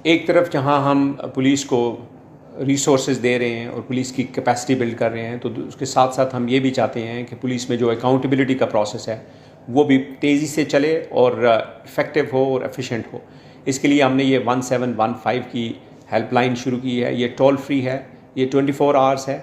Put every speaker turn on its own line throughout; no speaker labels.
ایک طرف جہاں ہم پولیس کو ریسورسز دے رہے ہیں اور پولیس کی کیپیسٹی بلڈ کر رہے ہیں، تو اس کے ساتھ ساتھ ہم یہ بھی چاہتے ہیں کہ پولیس میں جو اکاؤنٹیبلٹی کا پروسیس ہے وہ بھی تیزی سے چلے اور افیکٹو ہو اور ایفیشینٹ ہو۔ اس کے لیے ہم نے یہ 1715 کی ہیلپ لائن شروع کی ہے۔ یہ ٹول فری ہے، یہ 24 آورس ہے۔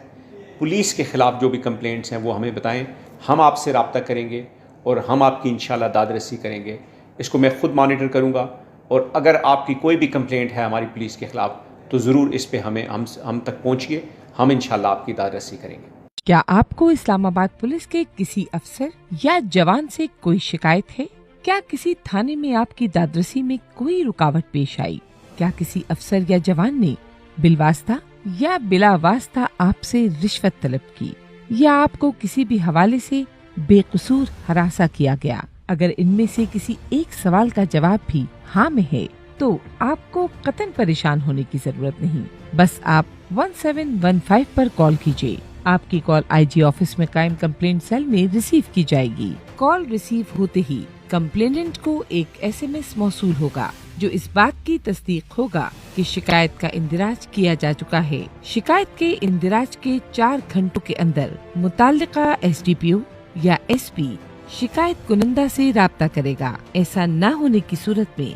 پولیس کے خلاف جو بھی کمپلینٹس ہیں وہ ہمیں بتائیں، ہم آپ سے رابطہ کریں گے اور ہم آپ کی انشاءاللہ داد رسی کریں گے۔ اس کو میں خود مانیٹر کروں گا، اور اگر آپ کی کوئی بھی کمپلینٹ ہے ہماری پولیس کے خلاف تو ضرور اس پہ ہم تک پہنچیے، ہم انشاءاللہ آپ کی داد رسی کریں گے۔
کیا آپ کو اسلام آباد پولیس کے کسی افسر یا جوان سے کوئی شکایت ہے؟ کیا کسی تھانے میں آپ کی دادرسی میں کوئی رکاوٹ پیش آئی؟ کیا کسی افسر یا جوان نے بالواسطہ یا بلا واسطہ آپ سے رشوت طلب کی، یا آپ کو کسی بھی حوالے سے بے قصور ہراساں کیا گیا؟ اگر ان میں سے کسی ایک سوال کا جواب بھی ہاں میں ہے تو آپ کو قطعاً پریشان ہونے کی ضرورت نہیں، بس آپ 1715 پر کال کیجیے۔ آپ کی کال آئی جی آفس میں قائم کمپلینٹ سیل میں ریسیو کی جائے گی۔ کال ریسیو ہوتے ہی کمپلیننٹ کو ایک SMS موصول ہوگا جو اس بات کی تصدیق ہوگا کہ شکایت کا اندراج کیا جا چکا ہے۔ شکایت کے اندراج کے 4 گھنٹوں کے اندر متعلقہ SDPO یا SP شکایت کنندہ سے رابطہ کرے گا۔ ایسا نہ ہونے کی صورت میں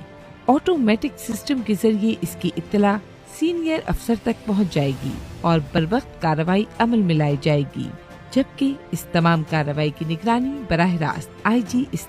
آٹومیٹک سسٹم کے ذریعے اس کی اطلاع سینئر افسر تک پہنچ جائے گی اور بروقت کارروائی عمل میں لائی جائے گی، جبکہ اس تمام کارروائی کی نگرانی براہ راست IG اسلام